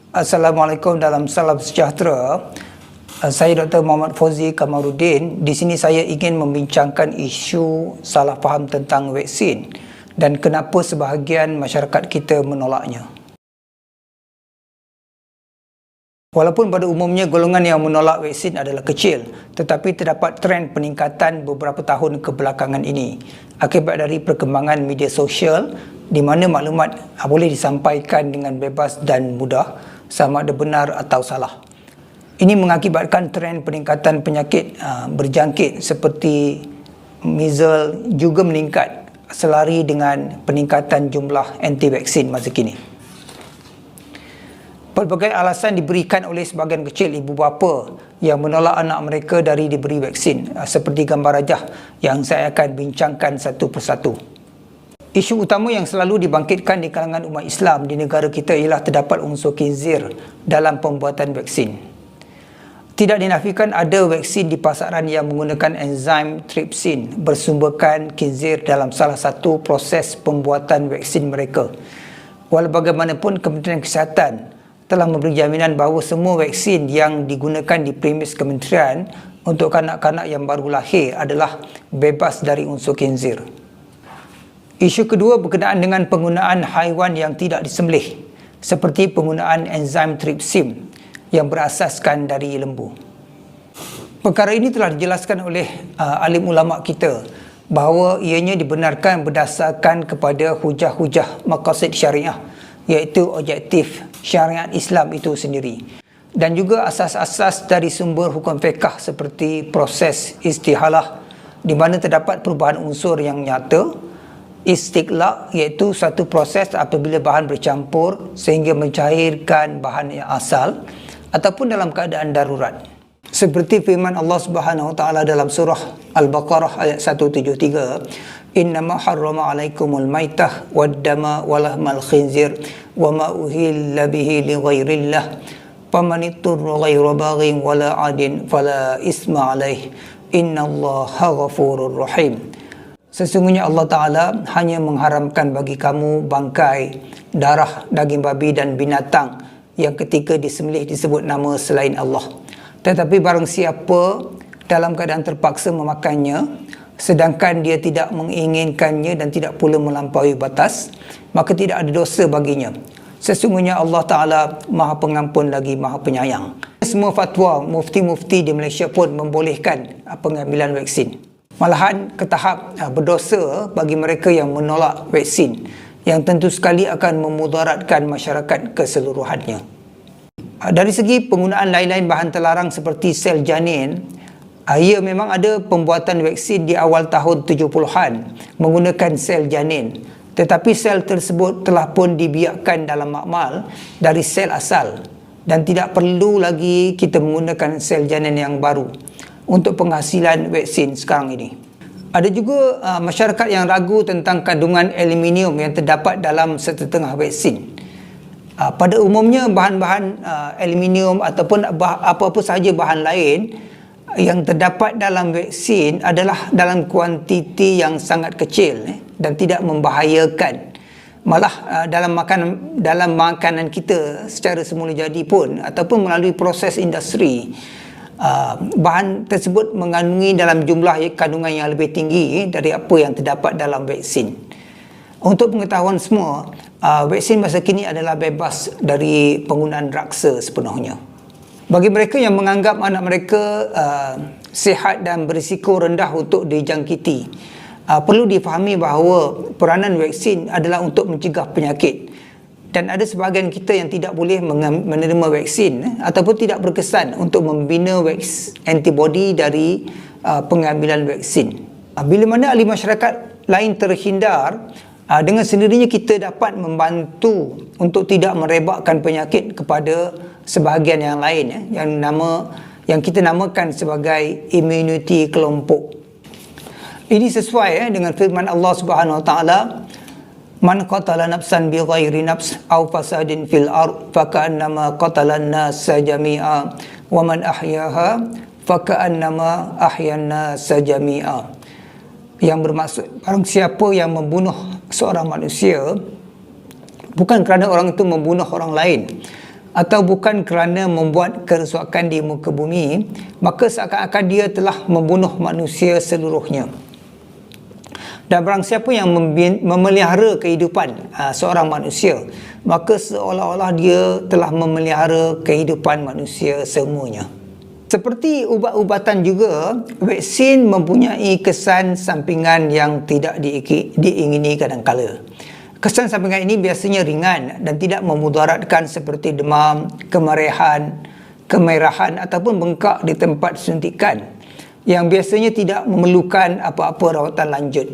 Assalamualaikum, dalam salam sejahtera. Saya Dr. Muhammad Fauzi Kamaruddin. Di sini saya ingin membincangkan isu salah faham tentang vaksin dan kenapa sebahagian masyarakat kita menolaknya. Walaupun pada umumnya golongan yang menolak vaksin adalah kecil, tetapi terdapat trend peningkatan beberapa tahun kebelakangan ini akibat dari perkembangan media sosial di mana maklumat boleh disampaikan dengan bebas dan mudah, sama ada benar atau salah. Ini mengakibatkan trend peningkatan penyakit berjangkit seperti measles juga meningkat selari dengan peningkatan jumlah anti-vaksin masa kini. Pelbagai alasan diberikan oleh sebahagian kecil ibu bapa yang menolak anak mereka dari diberi vaksin, seperti gambar rajah yang saya akan bincangkan satu persatu. Isu utama yang selalu dibangkitkan di kalangan umat Islam di negara kita ialah terdapat unsur khinzir dalam pembuatan vaksin. Tidak dinafikan ada vaksin di pasaran yang menggunakan enzim tripsin bersumberkan khinzir dalam salah satu proses pembuatan vaksin mereka. Walau bagaimanapun, Kementerian Kesihatan telah memberi jaminan bahawa semua vaksin yang digunakan di premis kementerian untuk kanak-kanak yang baru lahir adalah bebas dari unsur khinzir. Isu kedua berkenaan dengan penggunaan haiwan yang tidak disembelih, seperti penggunaan enzim tripsin yang berasaskan dari lembu. Perkara ini telah dijelaskan oleh alim ulama kita bahawa ianya dibenarkan berdasarkan kepada hujah-hujah maqasid syariah, iaitu objektif syariat Islam itu sendiri, dan juga asas-asas dari sumber hukum fiqh seperti proses istihalah di mana terdapat perubahan unsur yang nyata, istiqlaq iaitu satu proses apabila bahan bercampur sehingga mencairkan bahan yang asal, ataupun dalam keadaan darurat, seperti firman Allah Subhanahu Wa Taala dalam surah Al-Baqarah ayat 173, innama harrama alaikumul maitah waddama walahmal khinzir wama uhilla bihi li ghairillah faman ittara ghaira baghin wala adin fala isma alaih innallaha ghafurur rahim. Sesungguhnya Allah Ta'ala hanya mengharamkan bagi kamu bangkai, darah, daging babi dan binatang yang ketika disembelih disebut nama selain Allah. Tetapi barang siapa dalam keadaan terpaksa memakannya, sedangkan dia tidak menginginkannya dan tidak pula melampaui batas, maka tidak ada dosa baginya. Sesungguhnya Allah Ta'ala Maha Pengampun lagi Maha Penyayang. Semua fatwa mufti-mufti di Malaysia pun membolehkan pengambilan vaksin. Malahan ke tahap berdosa bagi mereka yang menolak vaksin, yang tentu sekali akan memudaratkan masyarakat keseluruhannya. Dari segi penggunaan lain-lain bahan terlarang seperti sel janin, ia memang ada pembuatan vaksin di awal tahun 70-an menggunakan sel janin, tetapi sel tersebut telah pun dibiakkan dalam makmal dari sel asal dan tidak perlu lagi kita menggunakan sel janin yang baru untuk penghasilan vaksin sekarang ini. Ada juga masyarakat yang ragu tentang kandungan aluminium yang terdapat dalam setengah vaksin. Pada umumnya bahan-bahan aluminium ataupun apa-apa sahaja bahan lain yang terdapat dalam vaksin adalah dalam kuantiti yang sangat kecil dan tidak membahayakan. Malah dalam makanan kita secara semula jadi pun ataupun melalui proses industri, bahan tersebut mengandungi dalam jumlah kandungan yang lebih tinggi dari apa yang terdapat dalam vaksin. Untuk pengetahuan semua, vaksin masa kini adalah bebas dari penggunaan raksa sepenuhnya. Bagi mereka yang menganggap anak mereka sihat dan berisiko rendah untuk dijangkiti, perlu difahami bahawa peranan vaksin adalah untuk mencegah penyakit. Dan ada sebahagian kita yang tidak boleh menerima vaksin ataupun tidak berkesan untuk membina antibody dari pengambilan vaksin. Bila mana ahli masyarakat lain terhindar, dengan sendirinya kita dapat membantu untuk tidak merebakkan penyakit kepada sebahagian yang lain, yang kita namakan sebagai immunity kelompok. Ini sesuai dengan firman Allah Subhanahu Wa Taala, man qatala nafsan bi ghairi nafs aw fasadin fil ard faka'annama qatalan nasa jami'a wa man ahyaha faka'annama ahyan nasa jami'a. Yang bermaksud, barang siapa yang membunuh seorang manusia bukan kerana orang itu membunuh orang lain, atau bukan kerana membuat kerosakan di muka bumi, maka seakan-akan dia telah membunuh manusia seluruhnya. Dan barang siapa yang memelihara kehidupan seorang manusia, maka seolah-olah dia telah memelihara kehidupan manusia semuanya. Seperti ubat-ubatan juga, vaksin mempunyai kesan sampingan yang tidak diingini kadangkala. Kesan sampingan ini biasanya ringan dan tidak memudaratkan seperti demam, kemerahan ataupun bengkak di tempat suntikan yang biasanya tidak memerlukan apa-apa rawatan lanjut.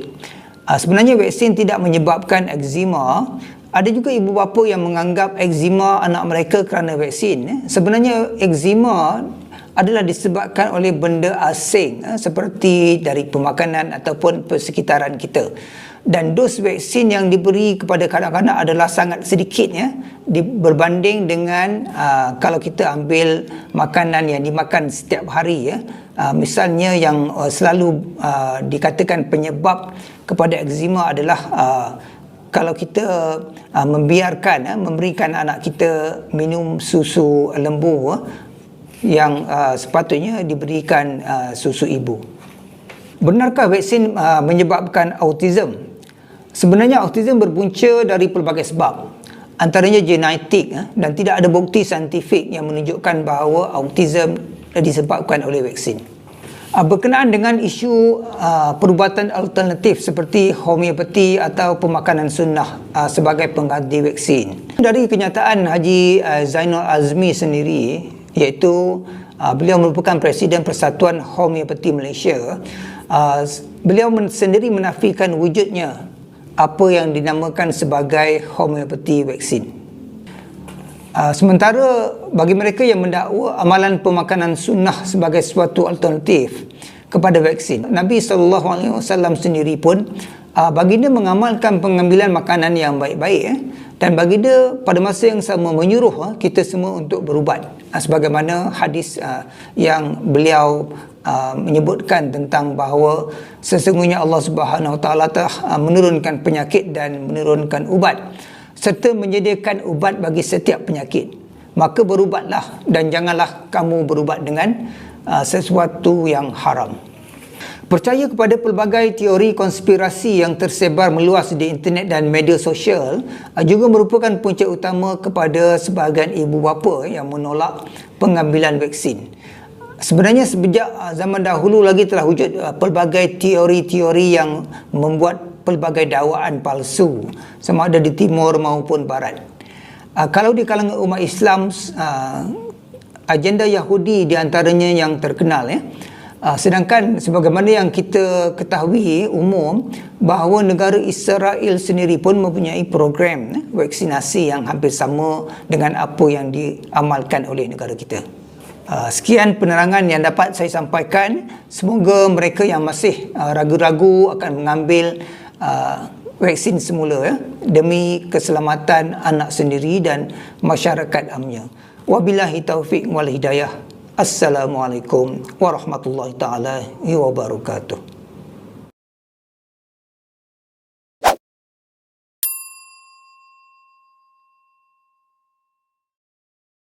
Sebenarnya vaksin tidak menyebabkan eczema. Ada juga ibu bapa yang menganggap eczema anak mereka kerana vaksin. Sebenarnya eczema adalah disebabkan oleh benda asing seperti dari pemakanan ataupun persekitaran kita. Dan dos vaksin yang diberi kepada kanak-kanak adalah sangat sedikit berbanding dengan kalau kita ambil makanan yang dimakan setiap hari misalnya yang selalu dikatakan penyebab kepada eczema adalah kalau kita memberikan anak kita minum susu lembu yang sepatutnya diberikan susu ibu. Benarkah vaksin menyebabkan autism? Sebenarnya autism berpunca dari pelbagai sebab, antaranya genetik, dan tidak ada bukti saintifik yang menunjukkan bahawa autism disebabkan oleh vaksin. Berkenaan dengan isu perubatan alternatif seperti homeopati atau pemakanan sunnah sebagai pengganti vaksin. Dari kenyataan Haji Zainal Azmi sendiri, iaitu beliau merupakan Presiden Persatuan Homeopati Malaysia, beliau sendiri menafikan wujudnya apa yang dinamakan sebagai homeopati vaksin. Sementara bagi mereka yang mendakwa amalan pemakanan sunnah sebagai suatu alternatif kepada vaksin, Nabi SAW sendiri pun baginda mengamalkan pengambilan makanan yang baik-baik dan baginda pada masa yang sama menyuruh kita semua untuk berubat, sebagaimana hadis yang beliau menyebutkan tentang bahawa sesungguhnya Allah Subhanahu Wa Taala telah menurunkan penyakit dan menurunkan ubat serta menyediakan ubat bagi setiap penyakit. Maka berubatlah dan janganlah kamu berubat dengan sesuatu yang haram. Percaya kepada pelbagai teori konspirasi yang tersebar meluas di internet dan media sosial juga merupakan punca utama kepada sebahagian ibu bapa yang menolak pengambilan vaksin. Sebenarnya sejak zaman dahulu lagi telah wujud pelbagai teori-teori yang membuat pelbagai dakwaan palsu, sama ada di timur maupun barat. Kalau di kalangan umat Islam, agenda Yahudi di antaranya yang terkenal. Sedangkan sebagaimana yang kita ketahui umum, bahawa negara Israel sendiri pun mempunyai program vaksinasi yang hampir sama dengan apa yang diamalkan oleh negara kita. Sekian penerangan yang dapat saya sampaikan. Semoga mereka yang masih ragu-ragu akan mengambil vaksin semula demi keselamatan anak sendiri dan masyarakat amnya. Wabillahi taufiq wal hidayah. Assalamualaikum warahmatullahi taala wabarakatuh.